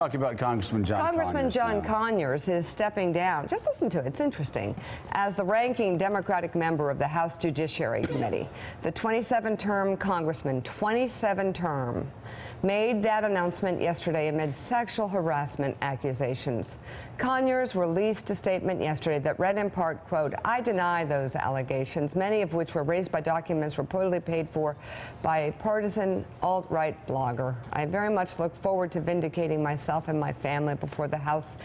Talk about Congressman John Conyers is stepping down. Just listen to it. It's interesting. As the ranking Democratic member of the House Judiciary Committee, the 27-term congressman, 27-term, made that announcement yesterday amid sexual harassment accusations. Conyers released a statement yesterday that read in part, quote, "I deny those allegations, many of which were raised by documents reportedly paid for by a partisan alt-right blogger. I very much look forward to vindicating myself and my family before the House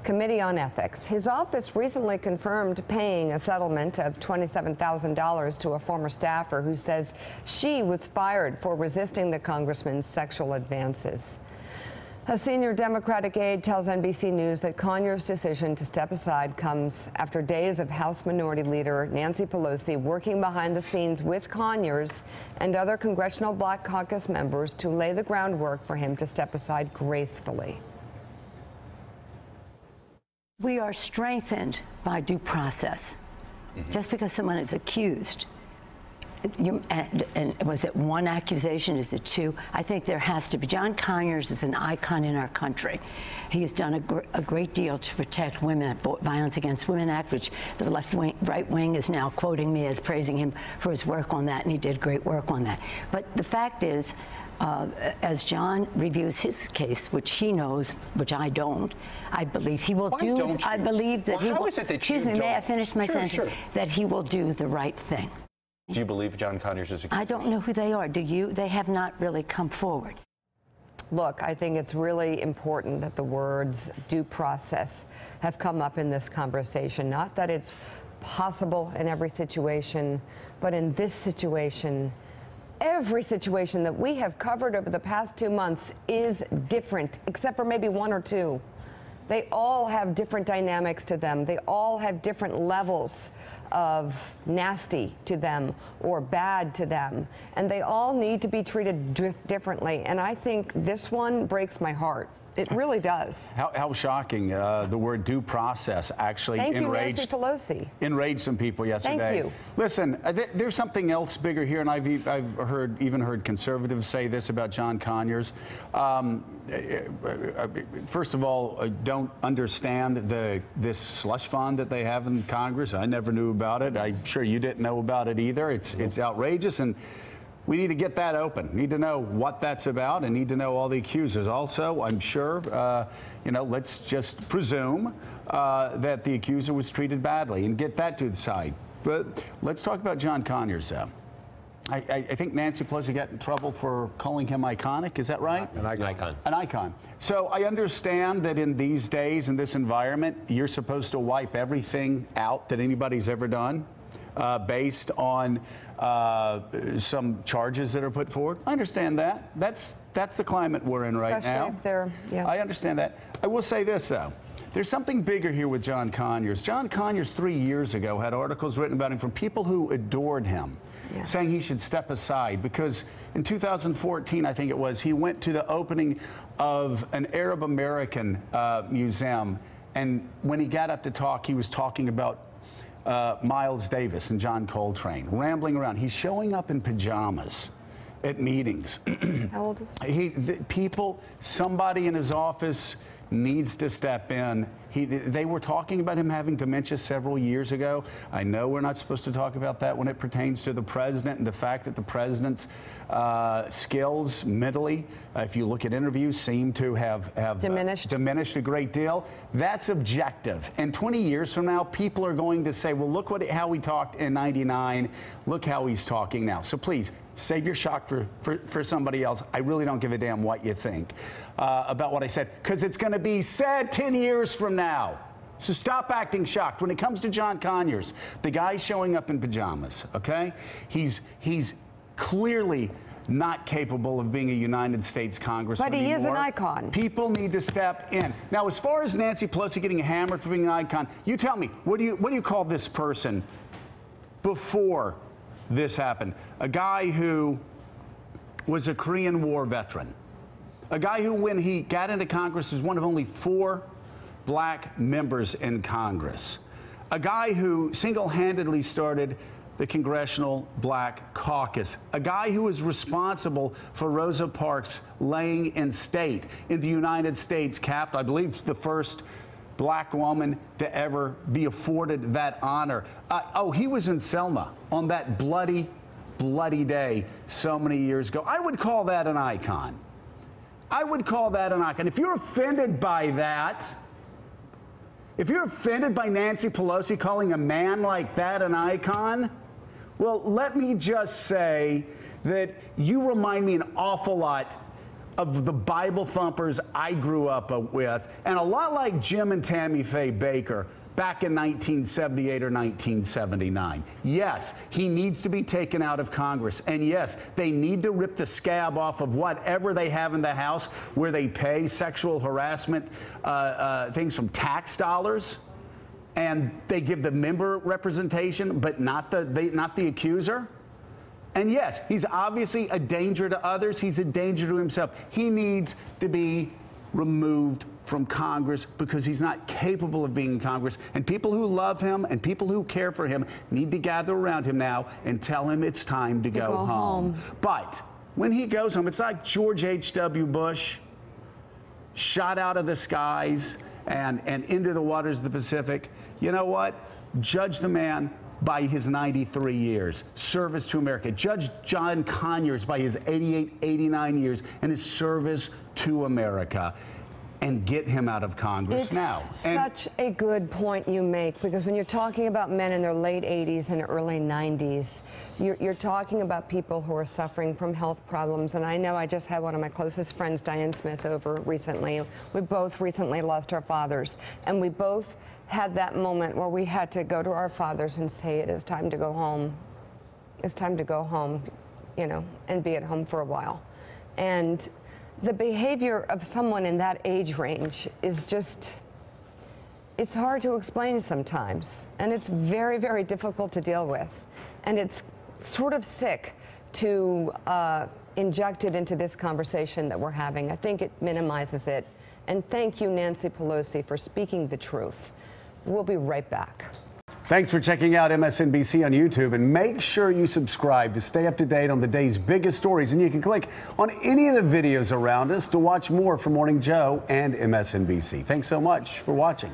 Committee on Ethics." His office recently confirmed paying a settlement of $27,000 to a former staffer who says she was fired for resisting the congressman's sexual advances. A senior Democratic aide tells NBC News that Conyers' decision to step aside comes after days of House Minority Leader Nancy Pelosi working behind the scenes with Conyers and other Congressional Black Caucus members to lay the groundwork for him to step aside gracefully. We are strengthened by due process. Just because someone is accused, and was it one accusation? Is it two? I think there has to be. John Conyers is an icon in our country. He has done a great deal to protect women, Violence Against Women Act, which the right wing is now quoting me as praising him for his work on that, and he did great work on that. But the fact is, as John reviews his case, which he knows, which I don't, I believe he will do. I believe that he will. Excuse me, may I finish my sentence? Sure. That he will do the right thing. Do you believe John Conyers is accused? I don't know who they are. Do you? They have not really come forward. Look, I think it's really important that the words due process have come up in this conversation. Not that it's possible in every situation, but in this situation, every situation that we have covered over the past 2 months is different, except for maybe one or two. They all have different dynamics to them. They all have different levels of nasty to them or bad to them. And they all need to be treated differently. And I think this one breaks my heart. It really does. How shocking. The word due process actually enraged some people yesterday. Thank you. Listen, there's something else bigger here, and I've even heard conservatives say this about John Conyers. First of all, don't understand this slush fund that they have in Congress. I never knew about it. I'm sure you didn't know about it either. It's outrageous, and we need to get that open. Need to know what that's about and need to know all the accusers. Also, I'm sure, let's just presume that the accuser was treated badly and get that to the side. But let's talk about John Conyers, though. I think Nancy Pelosi got in trouble for calling him iconic. Is that right? An icon. An icon. So I understand that in these days, in this environment, you're supposed to wipe everything out that anybody's ever done based on some charges that are put forward. I understand that. That's the climate we're in right now. Especially if they're, yeah. I understand that. I will say this, though. There's something bigger here with John Conyers. John Conyers 3 years ago had articles written about him from people who adored him, saying he should step aside because in 2014, I think it was, he went to the opening of an Arab American museum, and when he got up to talk, he was talking about Miles Davis and John Coltrane, rambling around. He's showing up in pajamas at meetings. How old is he? Somebody in his office needs to step in. They were talking about him having dementia several years ago. I know we're not supposed to talk about that when it pertains to the president and the fact that the president's skills mentally, if you look at interviews, seem to have diminished a great deal. That's objective. And 20 years from now, people are going to say, well, look how he talked in '99. Look how he's talking now. So please, save your shock for somebody else. I really don't give a damn what you think about what I said, because it's going to be said 10 years from now. So stop acting shocked. When it comes to John Conyers, the guy's showing up in pajamas, okay? He's clearly not capable of being a United States congressman anymore. But he is an icon. People need to step in. Now, as far as Nancy Pelosi getting hammered for being an icon, you tell me, what do you call this person before this happened? A guy who was a Korean War veteran. A guy who, when he got into Congress, was one of only 4 black members in Congress. A guy who single-handedly started the Congressional Black Caucus, a guy who was responsible for Rosa Parks laying in state in the United States Capitol. I believe the first black woman to ever be afforded that honor. He was in Selma on that bloody day so many years ago. I would call that an icon. I would call that an icon. If you're offended by that, if you're offended by Nancy Pelosi calling a man like that an icon, well, let me just say that you remind me an awful lot of the Bible thumpers I grew up with, and a lot like Jim and Tammy Faye Baker back in 1978 or 1979. Yes, he needs to be taken out of Congress. And yes, they need to rip the scab off of whatever they have in the House where they pay sexual harassment things from tax dollars, and they give the member representation, but not the accuser. And yes, he's obviously a danger to others. He's a danger to himself. He needs to be removed from Congress because he's not capable of being in Congress. And people who love him and people who care for him need to gather around him now and tell him it's time to go home. But when he goes home, it's like George H.W. Bush shot out of the skies and into the waters of the Pacific. You know what? Judge the man by his 93 years, service to America. Judge John Conyers by his 88, 89 years and his service to America, and get him out of Congress now. It's such a good point you make, because when you're talking about men in their late 80s and early 90s, you're talking about people who are suffering from health problems. And I know I just had one of my closest friends, Diane Smith, over recently. We both recently lost our fathers, and we both had that moment where we had to go to our fathers and say, it is time to go home. It's time to go home, you know, and be at home for a while. And the behavior of someone in that age range is just, it's hard to explain sometimes. And it's very, very difficult to deal with. And it's sort of sick to inject it into this conversation that we're having. I think it minimizes it. And thank you, Nancy Pelosi, for speaking the truth. We'll be right back. Thanks for checking out MSNBC on YouTube, and make sure you subscribe to stay up to date on the day's biggest stories. And you can click on any of the videos around us to watch more from Morning Joe and MSNBC. Thanks so much for watching.